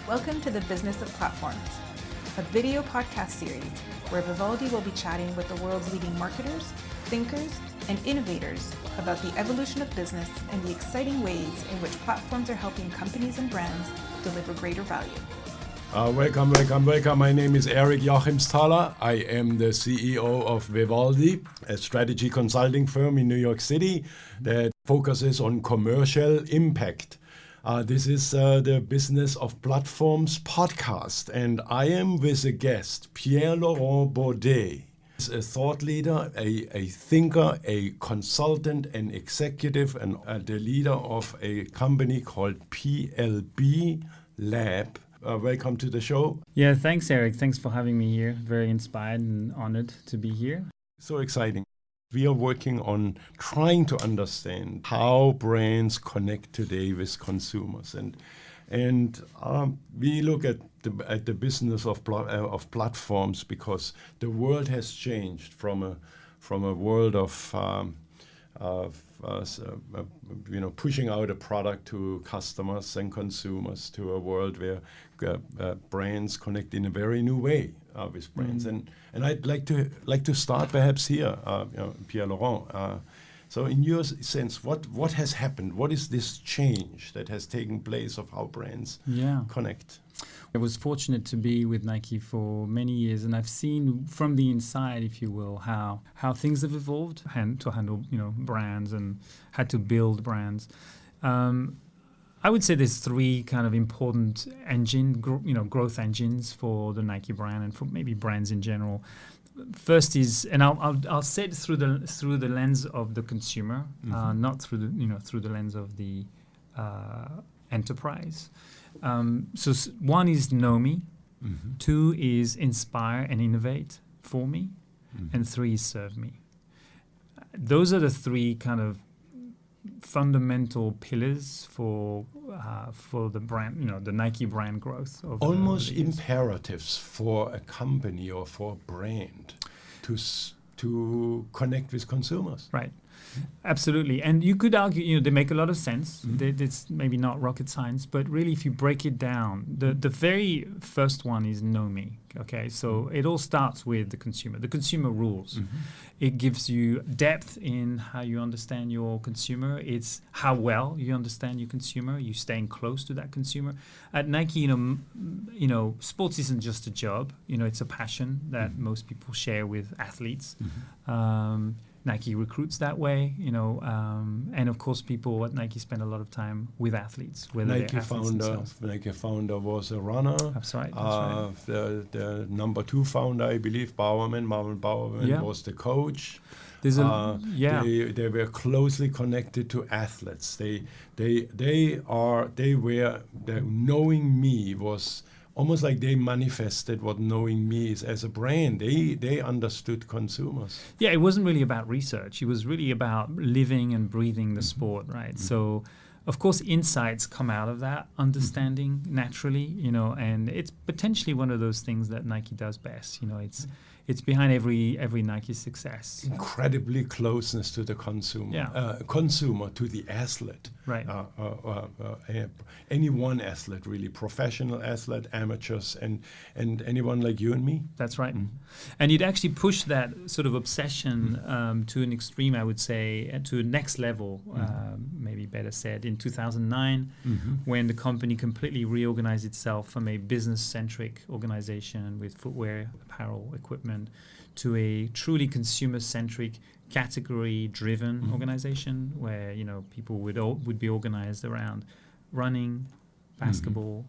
Welcome to the Business of Platforms, a video podcast series where Vivaldi will be chatting with the world's leading marketers, thinkers, and innovators about the evolution of business and the exciting ways in which platforms are helping companies and brands deliver greater value. Welcome. My name is Erich Joachimsthaler. I am the CEO of Vivaldi, a strategy consulting firm in New York City that focuses on commercial impact. This is the Business of Platforms podcast, and I am with a guest, Pierre-Laurent Baudey. He's a thought leader, a thinker, a consultant, an executive, and the leader of a company called PLB LAB. Welcome to the show. Yeah, thanks, Erich. Thanks for having me here. Very inspired and honored to be here. So exciting. We are working on trying to understand how brands connect today with consumers, and we look at the business of platforms because the world has changed from a world of pushing out a product to customers and consumers to a world where brands connect in a very new way with brands. And I'd like to start perhaps here, Pierre-Laurent. So in your sense, what has happened? What is this change that has taken place of how brands connect? I was fortunate to be with Nike for many years, and I've seen from the inside, if you will, how things have evolved to handle brands and had to build brands. I would say there's three kind of important growth engines for the Nike brand and for maybe brands in general. First is, and I'll say it through the lens of the consumer, not through the lens of the enterprise. So one is know me, two is inspire and innovate for me, and three is serve me. Those are the three kind of fundamental pillars for the brand, the Nike brand growth. Almost imperatives for a company or for a brand to connect with consumers. Right. Absolutely. And you could argue, they make a lot of sense. It's maybe not rocket science, but really if you break it down, the very first one is know me. Okay, so it all starts with the consumer. The consumer rules. It gives you depth in how you understand your consumer. It's how well you understand your consumer. You're staying close to that consumer. At Nike, sports isn't just a job. It's a passion that most people share with athletes. Nike recruits that way, and of course, people at Nike spend a lot of time with athletes. Nike founder was a runner. That's right. The number 2 founder, I believe, Marvin Bowerman was the coach. They were closely connected to athletes. Knowing me was almost like they manifested what knowing me is as a brand. They understood consumers. Yeah, it wasn't really about research. It was really about living and breathing the sport, right? So, of course, insights come out of that understanding naturally, and it's potentially one of those things that Nike does best. It's behind every Nike success. Incredibly closeness to the consumer, consumer to the athlete. Right. Any one athlete, really, professional athlete, amateurs, and anyone like you and me. That's right. And you'd actually push that sort of obsession to an extreme, I would say, to a next level, maybe better said, in 2009, when the company completely reorganized itself from a business-centric organization with footwear, apparel, equipment, to a truly consumer-centric, category-driven organization where people would be organized around running, basketball,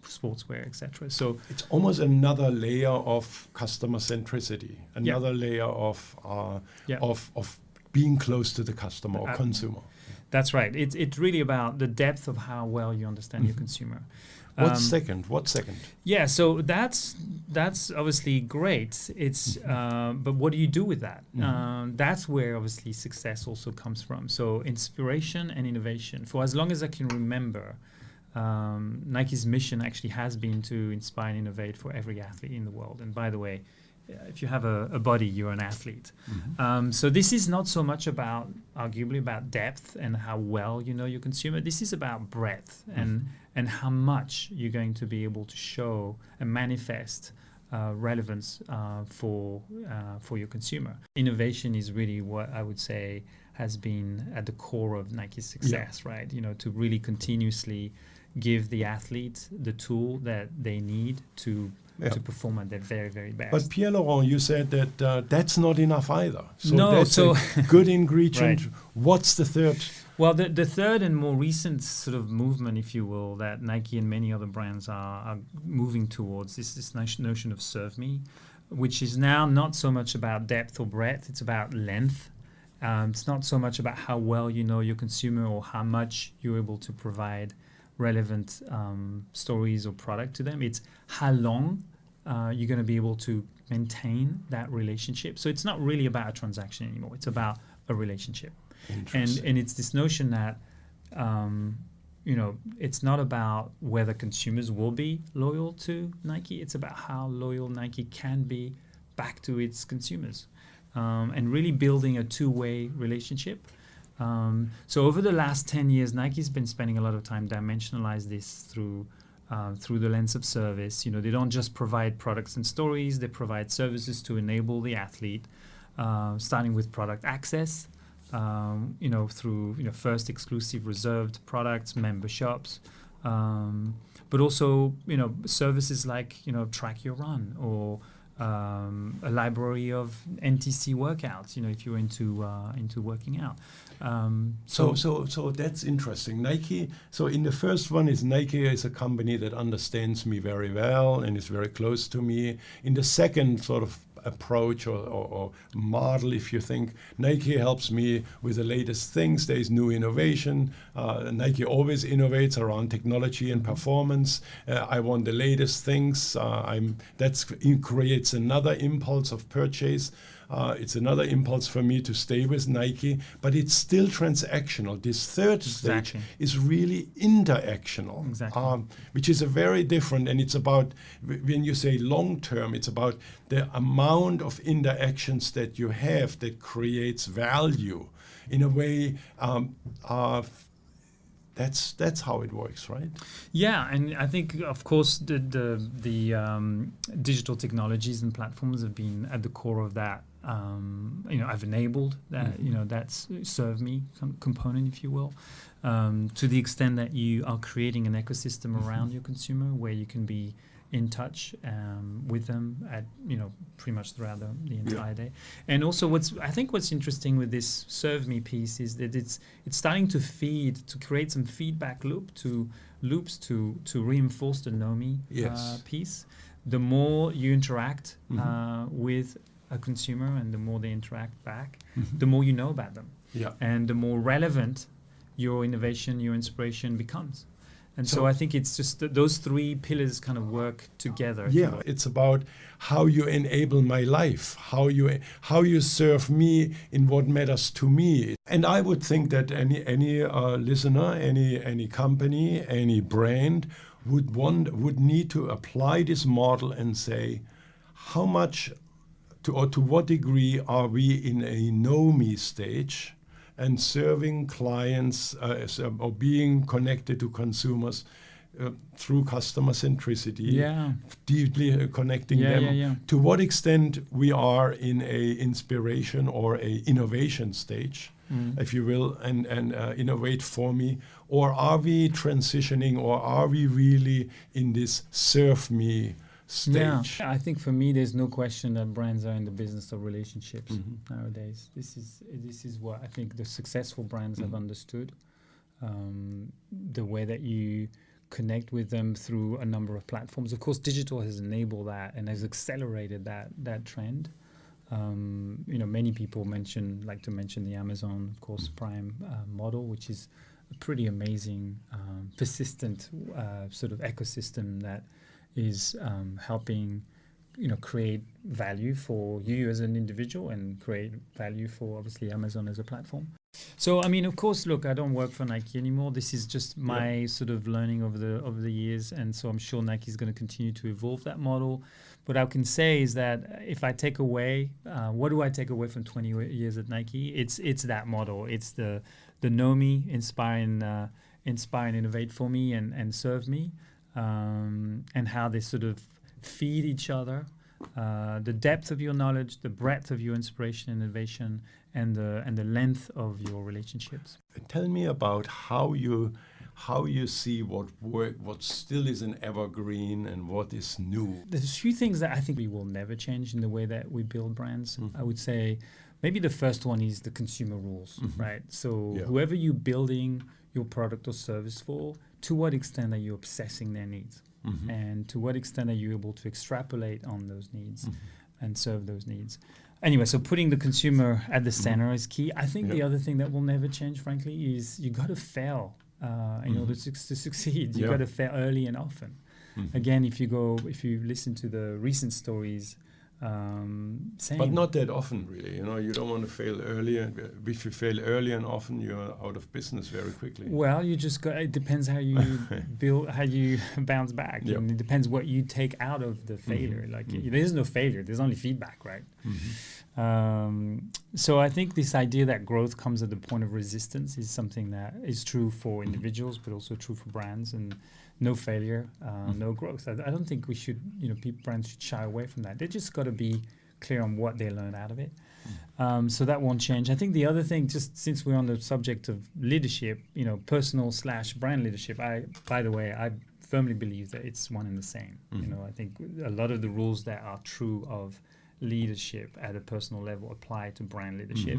sportswear, etc. So it's almost another layer of customer centricity, another layer of being close to the customer or consumer. That's right. It's really about the depth of how well you understand your consumer. What second? Yeah, so that's obviously great. It's but what do you do with that? That's where obviously success also comes from. So inspiration and innovation. For as long as I can remember, Nike's mission actually has been to inspire and innovate for every athlete in the world. And by the way, if you have a body, you're an athlete. So this is not so much about, arguably, about depth and how well you know your consumer. This is about breadth and how much you're going to be able to show and manifest relevance for your consumer. Innovation is really what I would say has been at the core of Nike's success, right? You know, to really continuously give the athlete the tool that they need to perform at their very, very best. But Pierre-Laurent, you said that that's not enough either. So no, that's so a good ingredient. Right. What's the third? Well, the third and more recent sort of movement, if you will, that Nike and many other brands are moving towards is this notion of serve me, which is now not so much about depth or breadth, it's about length. It's not so much about how well you know your consumer or how much you're able to provide relevant stories or product to them. It's how long you're going to be able to maintain that relationship. So it's not really about a transaction anymore. It's about a relationship. And it's this notion that it's not about whether consumers will be loyal to Nike. It's about how loyal Nike can be back to its consumers, and really building a two-way relationship. So over the last 10 years, Nike's been spending a lot of time dimensionalize this through the lens of service. You know, they don't just provide products and stories; they provide services to enable the athlete, starting with product access. Through first exclusive reserved products, memberships, but also services like track your run or a library of NTC workouts. If you're into working out. So that's interesting. Nike. So in the first one is Nike is a company that understands me very well and is very close to me. In the second sort of approach or model, if you think Nike helps me with the latest things, there is new innovation. Nike always innovates around technology and performance. I want the latest things. It creates another impulse of purchase. It's another impulse for me to stay with Nike, but it's still transactional. This third stage is really interactional, which is a very different, and it's about, when you say long term, it's about the amount of interactions that you have that creates value. In a way, that's how it works, right? Yeah, and I think, of course, the digital technologies and platforms have been at the core of that. I've enabled that, that's serve me component, if you will, to the extent that you are creating an ecosystem around your consumer where you can be in touch with them at pretty much throughout the entire day. And also what's interesting with this serve me piece is that it's starting to create some feedback loops to reinforce the know me piece. The more you interact with a consumer and the more they interact back, the more you know about them. And the more relevant your innovation, your inspiration becomes. And so I think it's just those three pillars kind of work together. Yeah, it's about how you enable my life, how you serve me in what matters to me. And I would think that any listener, any company, any brand would need to apply this model and say, how much to what degree are we in a know me stage and serving clients or being connected to consumers through customer centricity, deeply connecting them. To what extent we are in a inspiration or a innovation stage, if you will, and innovate for me, or are we transitioning, or are we really in this serve me stage? I think for me, there's no question that brands are in the business of relationships nowadays. This is what I think the successful brands have understood. The way that you connect with them through a number of platforms. Of course, digital has enabled that and has accelerated that trend. Many people like to mention the Amazon, of course, Prime model, which is a pretty amazing, persistent sort of ecosystem that is helping, create value for you as an individual and create value for, obviously, Amazon as a platform. So, of course, look, I don't work for Nike anymore. This is just my sort of learning over the years, and so I'm sure Nike is going to continue to evolve that model. what I can say is that if I take away, what do I take away from 20 years at Nike? It's that model. It's the know me, inspire and innovate for me and serve me, and how they sort of feed each other. The depth of your knowledge, the breadth of your inspiration and innovation, and the length of your relationships. Tell me about how you see what still is an evergreen and what is new. There's a few things that I think we will never change in the way that we build brands. I would say maybe the first one is the consumer rules, right? So whoever you're building your product or service for, to what extent are you obsessing their needs? And to what extent are you able to extrapolate on those needs and serve those needs? Anyway, so putting the consumer at the center is key. I think the other thing that will never change, frankly, is you got to fail in order to succeed. You got to fail early and often. Again, if you listen to the recent stories, saying, but not that often, really. You don't want to fail early. If you fail early and often, you're out of business very quickly. Well, you just got. It depends how you build, how you bounce back, and it depends what you take out of the failure. Like there is no failure. There's only feedback, right? So I think this idea that growth comes at the point of resistance is something that is true for individuals, but also true for brands. And no failure, no growth. I don't think we should, brands should shy away from that. They just got to be clear on what they learn out of it. So that won't change. I think the other thing, just since we're on the subject of leadership, personal/brand leadership, by the way, I firmly believe that it's one and the same. I think a lot of the rules that are true of leadership at a personal level apply to brand leadership.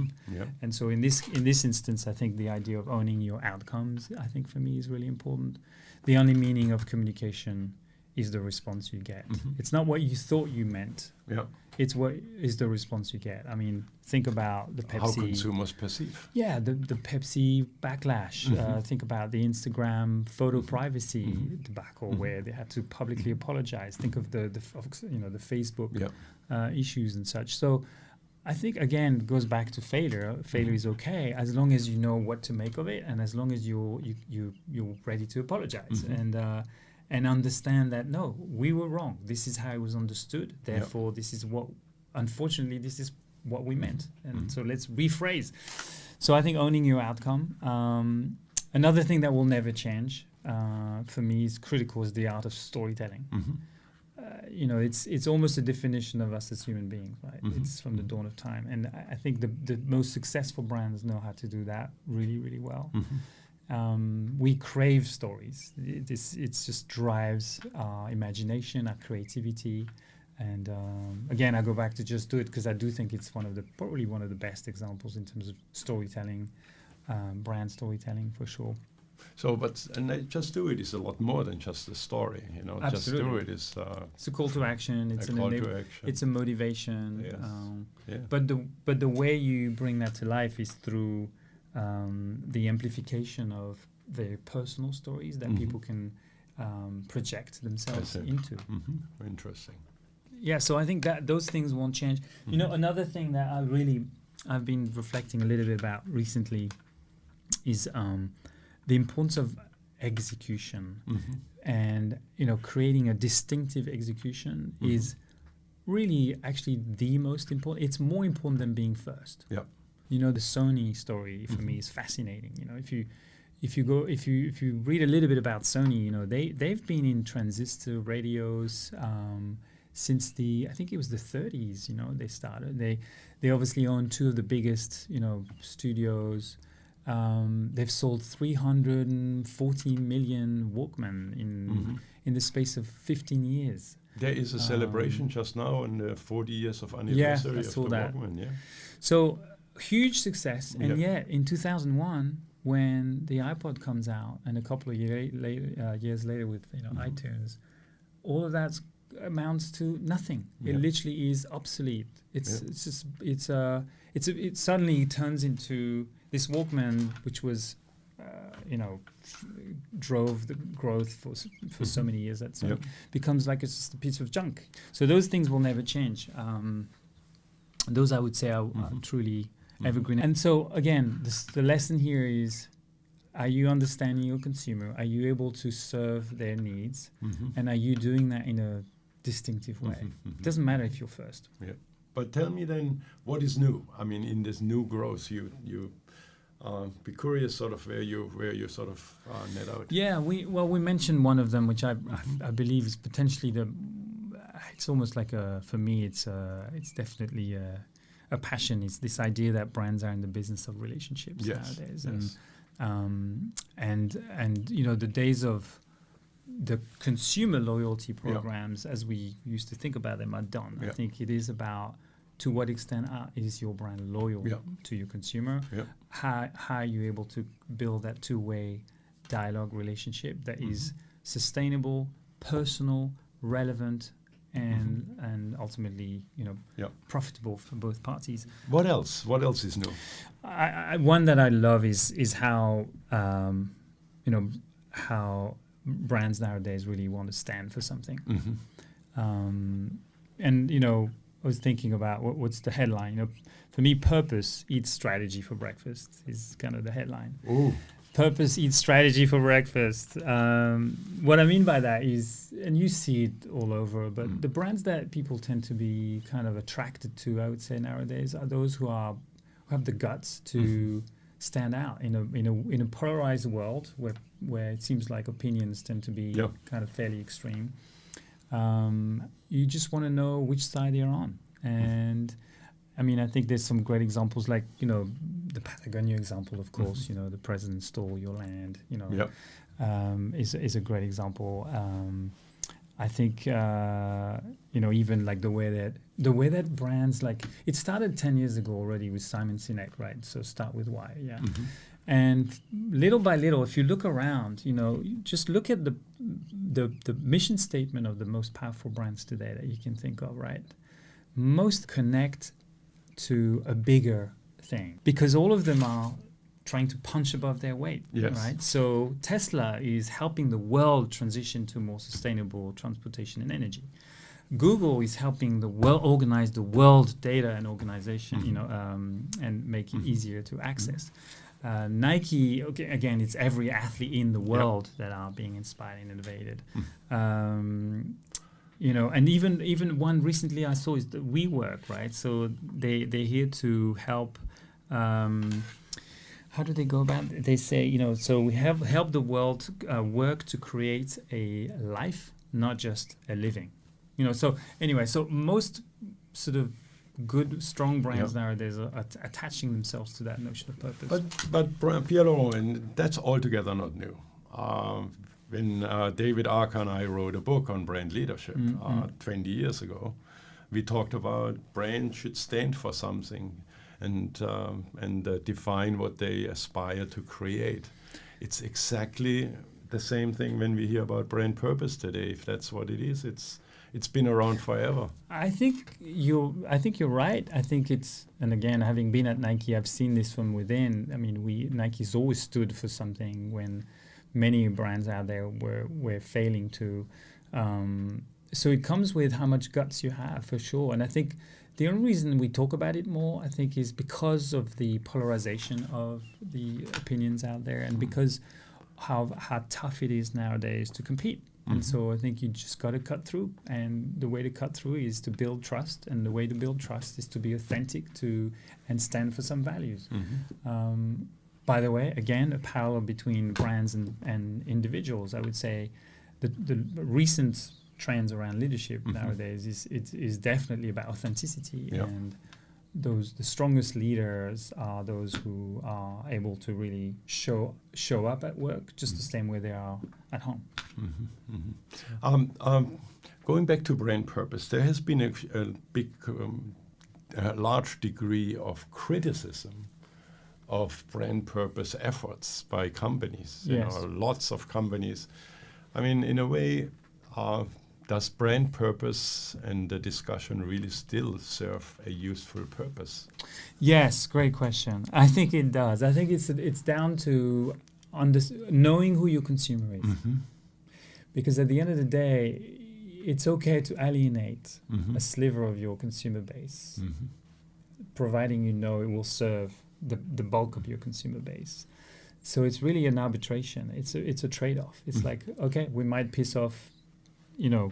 And so in this instance, I think the idea of owning your outcomes, I think for me is really important. The only meaning of communication is the response you get. It's not what you thought you meant. It's what is the response you get. I mean, think about the Pepsi. How consumers perceive. Yeah, the Pepsi backlash. Think about the Instagram photo privacy debacle where they had to publicly apologize. Think of the Facebook issues and such. So I think, again, it goes back to failure. Failure is okay as long as you know what to make of it and as long as you're ready to apologize and understand that, no, we were wrong. This is how it was understood. Therefore, this is what we meant. And so let's rephrase. So I think owning your outcome. Another thing that will never change for me is critical is the art of storytelling. It's almost a definition of us as human beings, right? It's from the dawn of time. And I think the most successful brands know how to do that really, really well. We crave stories. It just drives our imagination, our creativity. And again, I go back to Just Do It because I do think it's probably one of the best examples in terms of storytelling, brand storytelling for sure. So, and Just Do It is a lot more than just a story. Absolutely. Just Do It is. It's a call to action. It's It's a motivation. Yes. But the way you bring that to life is through the amplification of very personal stories that people can project themselves into. Interesting. Yeah, so I think that those things won't change. Another thing that I've been reflecting a little bit about recently is the importance of execution. And creating a distinctive execution is really actually the most important. It's more important than being first. The Sony story for me is fascinating. If you read a little bit about Sony, they've been in transistor radios since I think it was the 30s. They started. They obviously own two of the biggest studios. They've sold 340 million Walkman in the space of 15 years. There is a celebration just now on the 40 years of anniversary of the Walkman. So huge success, and yet in 2001, when the iPod comes out, and a couple of years later with iTunes, all of that amounts to nothing. It literally is obsolete. It suddenly turns into this Walkman, which was, drove the growth for so many years. That becomes like it's just a piece of junk. So those things will never change. Those I would say are truly evergreen. And so again, the lesson here is: are you understanding your consumer? Are you able to serve their needs? And are you doing that in a distinctive way. Mm-hmm. It doesn't matter if you're first. Yeah. But tell me then, what is new? I mean, in this new growth, you be curious sort of where you sort of net out. Yeah, we mentioned one of them, which I believe is potentially it's almost like for me, it's definitely a passion. It's this idea that brands are in the business of relationships nowadays. Yes. And you know, the days of the consumer loyalty programs, as we used to think about them, are done. I think it is about, to what extent is your brand loyal to your consumer? How are you able to build that two-way dialogue relationship that is sustainable, personal, relevant, and ultimately, you know, profitable for both parties? What else? What else is new? One that I love is how you know, how brands nowadays really want to stand for something. And you know, I was thinking about what's the headline. You know, for me, purpose eats strategy for breakfast is kind of the headline. Ooh. Purpose eats strategy for breakfast. What I mean by that is, and you see it all over, but the brands that people tend to be kind of attracted to, I would say nowadays, are those who have the guts to stand out in a polarized world where it seems like opinions tend to be kind of fairly extreme. You just want to know which side you're on. And I mean, I think there's some great examples, like, you know, the Patagonia example, of course. You know, the president stole your land, you know, is a great example. I think, you know, even like the way that brands, like, it started 10 years ago already with Simon Sinek, right? So start with why, And little by little, if you look around, you know, just look at the mission statement of the most powerful brands today that you can think of, right? Most connect to a bigger thing, because all of them are trying to punch above their weight, right? So Tesla is helping the world transition to more sustainable transportation and energy. Google is helping the world organize the world data and organization, you know, and make it easier to access. Nike, again, it's every athlete in the world that are being inspired and innovated. You know, and even one recently I saw is the WeWork, right? So they're here to help. How do they go about it? They say, you know, so we have help the world work to create a life, not just a living. You know, so anyway, so most sort of good, strong brands nowadays are attaching themselves to that notion of purpose. But Pierre-Laurent, that's altogether not new. When David Arca and I wrote a book on brand leadership 20 years ago, we talked about brands should stand for something and define what they aspire to create. It's exactly the same thing when we hear about brand purpose today. If that's what it is, it's been around forever. I think you're right. I think and again, having been at Nike, I've seen this from within. I mean, Nike's always stood for something when many brands out there were failing to. So it comes with how much guts you have, for sure. And I think the only reason we talk about it more, I think, is because of the polarization of the opinions out there, and because how tough it is nowadays to compete. And so I think you just got to cut through. And the way to cut through is to build trust. And the way to build trust is to be authentic and stand for some values. By the way, again, a parallel between brands and individuals. I would say the recent trends around leadership nowadays is definitely about authenticity. And the strongest leaders are those who are able to really show up at work just the same way they are at home. Going back to brand purpose, there has been a big, large degree of criticism of brand purpose efforts by companies. You know, lots of companies. I mean, in a way, does brand purpose and the discussion really still serve a useful purpose? Yes, great question. I think it does. I think it's down to knowing who your consumer is. Because at the end of the day, it's okay to alienate a sliver of your consumer base, providing you know it will serve the bulk of your consumer base. So it's really an arbitration. It's a trade-off. It's like, okay, we might piss off, you know,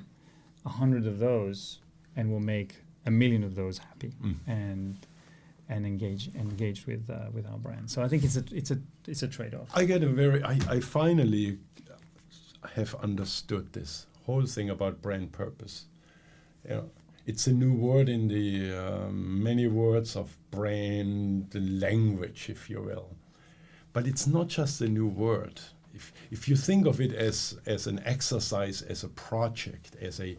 100 of those, and we'll make 1 million of those happy and engage with our brand. So I think it's a trade-off. I finally have understood this whole thing about brand purpose. It's a new word in the many words of brand language, if you will. But it's not just a new word. If you think of it as an exercise, as a project, as a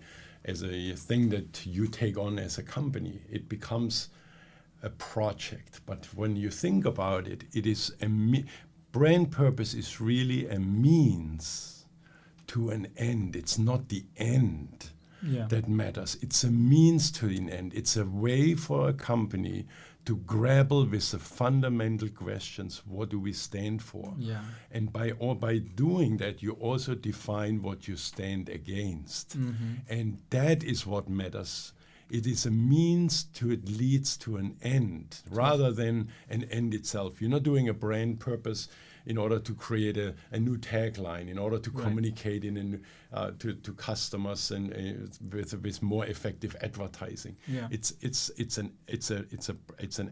thing that you take on as a company, it becomes a project. But when you think about it, it is brand purpose is really a means to an end. It's not the end that matters. It's a means to an end. It's a way for a company to grapple with the fundamental questions. What do we stand for? Yeah. And by doing that, you also define what you stand against. And that is what matters. It is a means to it leads to an end rather than an end itself. You're not doing a brand purpose in order to create a new tagline, in order to communicate to customers and with more effective advertising. Yeah. It's an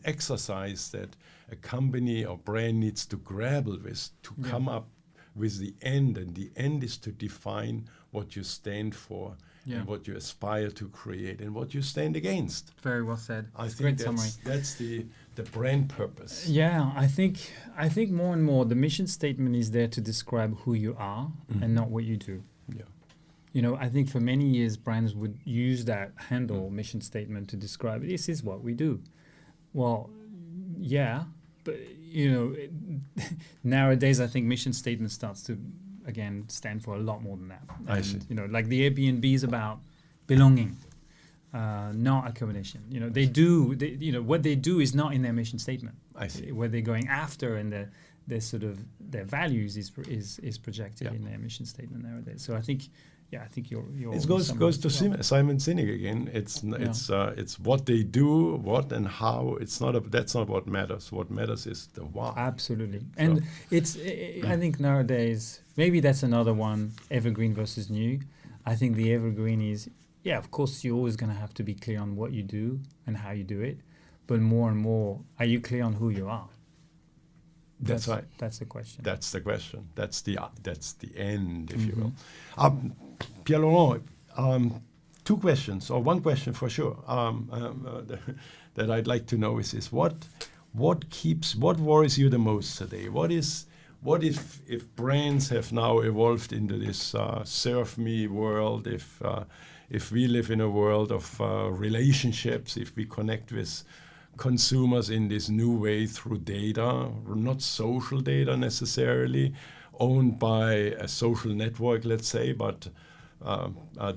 exercise that a company or brand needs to grapple with to come up with the end, and the end is to define what you stand for and what you aspire to create and what you stand against. Very well said. I think that's the brand purpose. Yeah, I think more and more the mission statement is there to describe who you are and not what you do. Yeah. I think for many years brands would use that handle mission statement to describe this is what we do. Well, yeah, but nowadays I think mission statement starts to again stand for a lot more than that. I see. Like the Airbnb is about belonging, not accommodation. What they do is not in their mission statement. I see. What they're going after and their sort of their values is projected in their mission statement nowadays. So I think you're. It goes to Simon Sinek again. It's what they do, what and how. That's not what matters. What matters is the why. Absolutely, and I think nowadays maybe that's another one, evergreen versus new. I think the evergreen is of course you're always going to have to be clear on what you do and how you do it, but more and more, are you clear on who you are? That's right. That's the question. That's the question. That's the end, if you will. Pierre-Laurent, two questions, or one question for sure, that I'd like to know is what worries you the most today? What if brands have now evolved into this serve me world? If we live in a world of relationships, if we connect with consumers in this new way through data, not social data necessarily, owned by a social network, let's say, but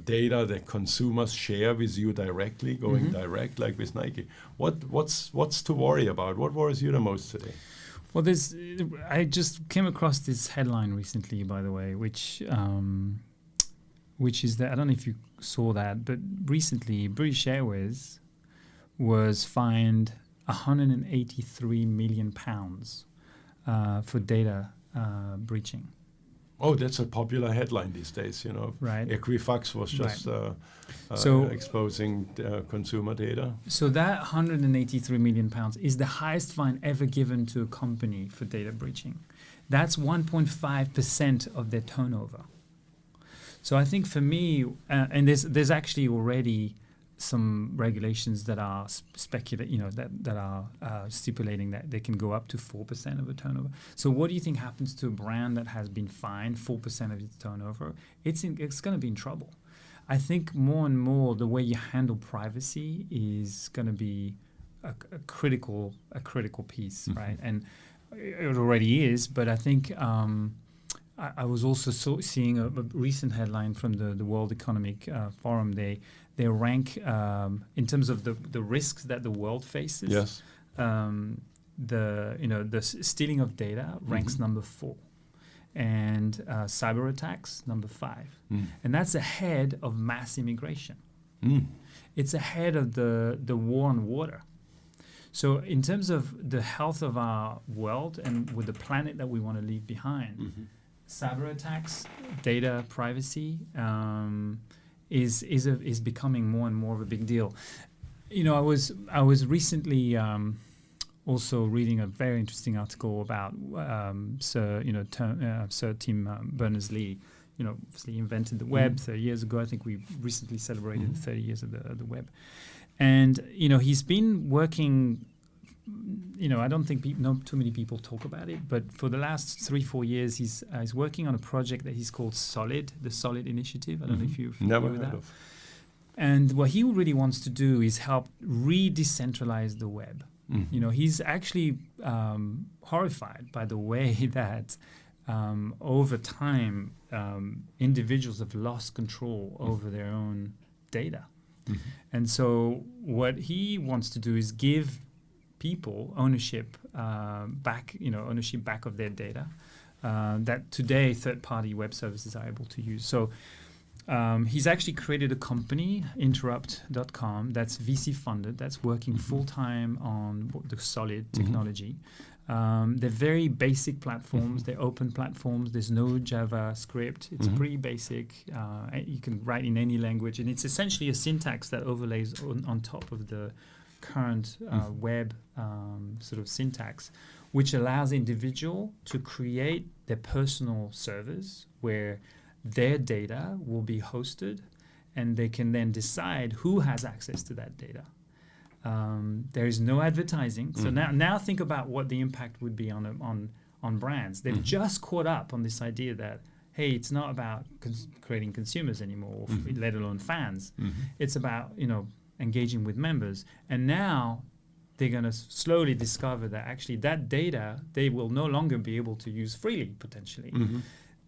data that consumers share with you directly, going direct, like with Nike. What's to worry about? What worries you the most today? Well, I just came across this headline recently, by the way, which is that I don't know if you saw that, but recently British Airways was fined £183 million for data breaching. Oh, that's a popular headline these days, Right. Equifax was just exposing consumer data. So that £183 million is the highest fine ever given to a company for data breaching. That's 1.5% of their turnover. So I think for me, and there's actually already some regulations that are that are stipulating that they can go up to 4% of the turnover. So what do you think happens to a brand that has been fined 4% of its turnover? It's going to be in trouble. I think more and more the way you handle privacy is going to be a critical piece, right? And it already is, but I think I was also seeing a recent headline from the World Economic Forum. They rank in terms of the risks that the world faces. Yes. The stealing of data ranks number 4, and cyber attacks number 5, and that's ahead of mass immigration. It's ahead of the war on water. So in terms of the health of our world and with the planet that we want to leave behind, cyber attacks, data privacy is becoming more and more of a big deal. You know, I was recently also reading a very interesting article about Sir Tim Berners-Lee. You know, obviously invented the web 30 years ago. I think we recently celebrated 30 years of the web, and you know, he's been working. You know, I don't think not too many people talk about it, but for the last 3-4 years, he's working on a project that he's called Solid, the Solid Initiative. I don't know if you've never with heard that. of. And what he really wants to do is help re-decentralize the web. You know, he's actually horrified by the way that over time individuals have lost control over their own data. And so what he wants to do is give people ownership back of their data that today third-party web services are able to use. So he's actually created a company, Interrupt.com, that's VC funded, that's working full-time on the Solid technology. They're very basic platforms. They're open platforms. There's no JavaScript. It's pretty basic. You can write in any language, and it's essentially a syntax that overlays on top of the current web sort of syntax, which allows the individual to create their personal servers where their data will be hosted, and they can then decide who has access to that data. There is no advertising. So now think about what the impact would be on brands. They've just caught up on this idea that, hey, it's not about creating consumers anymore, let alone fans. It's about, you know, engaging with members. And now they're going to slowly discover that actually that data they will no longer be able to use freely, potentially.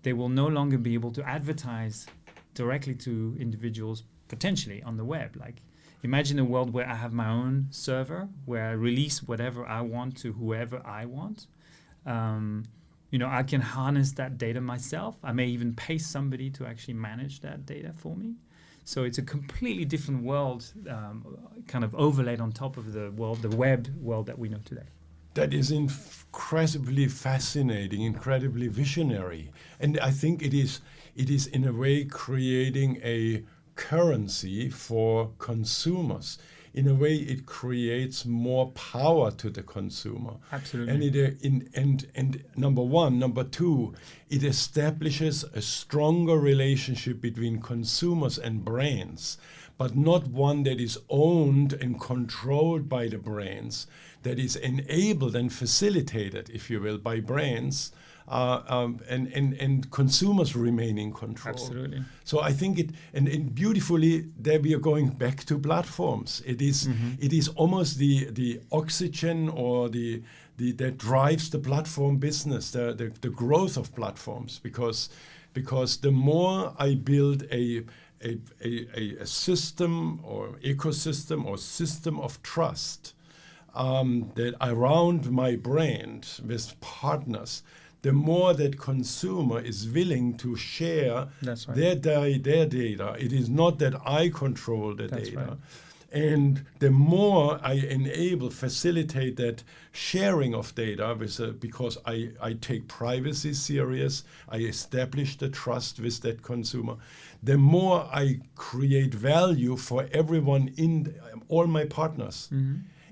They will no longer be able to advertise directly to individuals, potentially, on the web. Like, imagine a world where I have my own server, where I release whatever I want to whoever I want. You know, I can harness that data myself. I may even pay somebody to actually manage that data for me. So it's a completely different world, kind of overlaid on top of the web world that we know today. That is incredibly fascinating, incredibly visionary. And I think it is in a way creating a currency for consumers. In a way, it creates more power to the consumer. Absolutely. And number one. Number two, it establishes a stronger relationship between consumers and brands, but not one that is owned and controlled by the brands, that is enabled and facilitated, if you will, by brands, and consumers remain in control. Absolutely. So I think it, and beautifully, there we are going back to platforms. It is almost the oxygen or the that drives the platform business, the growth of platforms, because the more I build a system or ecosystem or system of trust that around my brand with partners, the more that consumer is willing to share their data. It is not that I control the data. Right. And the more I facilitate that sharing of data because I take privacy serious, I establish the trust with that consumer, the more I create value for everyone in all my partners.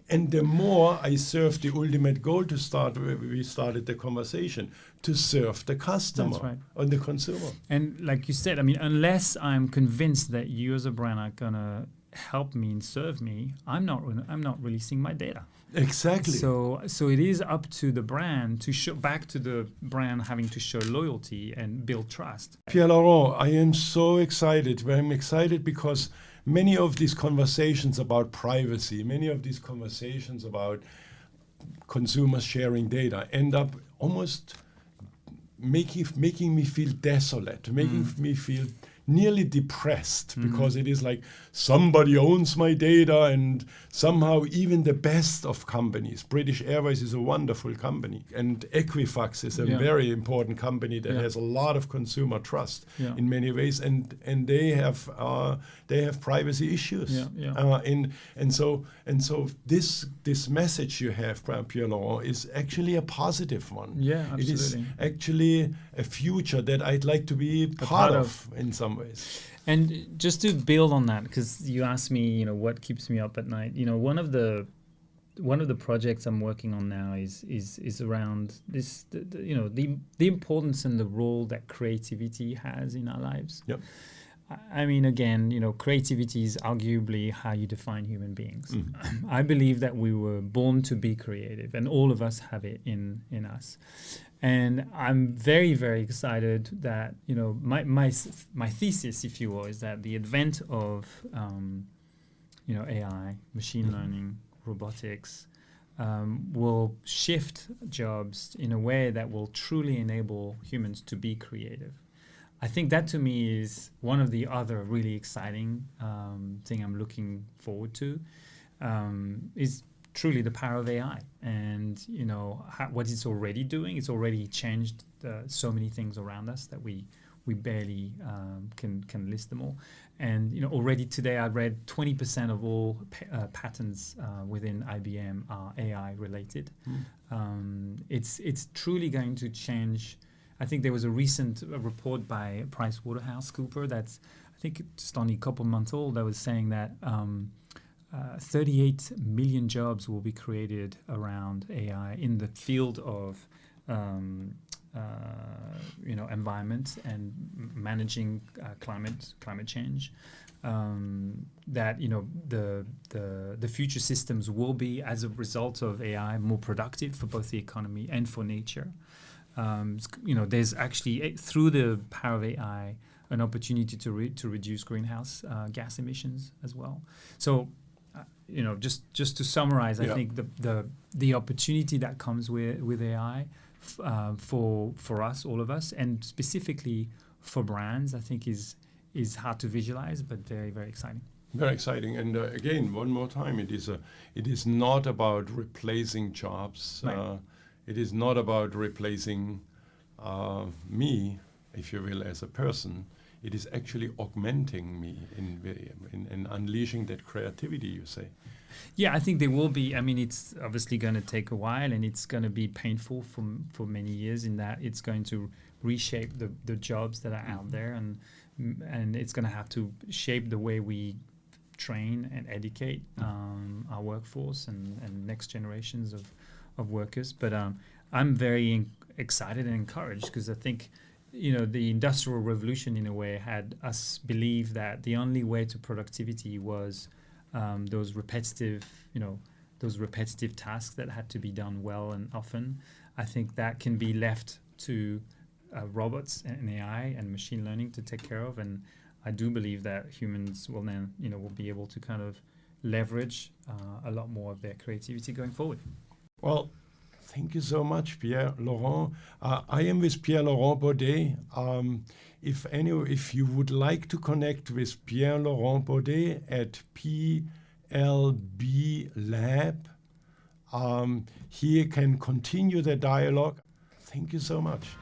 And the more I serve the ultimate goal we started the conversation, to serve the customer and the consumer. And like you said, I mean, unless I'm convinced that you as a brand are going to help me and serve me, I'm not releasing my data. Exactly. So it is up to the brand to show back to the brand having to show loyalty and build trust. Pierre-Laurent, I am so excited. I'm excited because many of these conversations about privacy, many of these conversations about consumers sharing data end up almost making me feel desolate, making me feel nearly depressed, because it is like somebody owns my data, and somehow even the best of companies, British Airways is a wonderful company, and Equifax is a very important company that has a lot of consumer trust in many ways, and they have privacy issues. And so this message you have, Pierre-Laurent, is actually a positive one. Yeah, absolutely. It is actually a future that I'd like to be part of in some ways. And just to build on that, because you asked me, what keeps me up at night. One of the projects I'm working on now is around this, the importance and the role that creativity has in our lives. Yep. I mean, again, creativity is arguably how you define human beings. Mm-hmm. I believe that we were born to be creative, and all of us have it in us. And I'm very, very excited that, my thesis, if you will, is that the advent of, AI, machine learning, robotics, will shift jobs in a way that will truly enable humans to be creative. I think that to me is one of the other really exciting thing I'm looking forward to, is truly the power of AI, and what it's already doing. It's already changed so many things around us that we barely can list them all. And already today I read 20% of all patents within IBM are AI related. It's truly going to change. I think there was a recent report by PricewaterhouseCoopers that's, I think, just only a couple months old, that was saying that 38 million jobs will be created around AI in the field of environment and managing climate change. That the future systems will be, as a result of AI, more productive for both the economy and for nature. There's actually, through the power of AI, an opportunity to reduce greenhouse gas emissions as well. So, just to summarize, I think the opportunity that comes with AI for us, all of us, and specifically for brands, I think is hard to visualize, but very, very exciting. Very exciting. And again, one more time, it is not about replacing jobs. Right. It is not about replacing me, if you will, as a person. It is actually augmenting me in unleashing that creativity, you say. Yeah, I think there will be. I mean, it's obviously going to take a while, and it's going to be painful for many years, in that it's going to reshape the jobs that are out there, and it's going to have to shape the way we train and educate our workforce and next generations of workers. But I'm very excited and encouraged, because I think the Industrial Revolution, in a way, had us believe that the only way to productivity was those repetitive tasks that had to be done well and often. I think that can be left to robots and AI and machine learning to take care of, and I do believe that humans will then will be able to kind of leverage a lot more of their creativity going forward. Well, thank you so much, Pierre-Laurent. I am with Pierre-Laurent Baudey. If you would like to connect with Pierre-Laurent Baudey at PLB LAB, he can continue the dialogue. Thank you so much.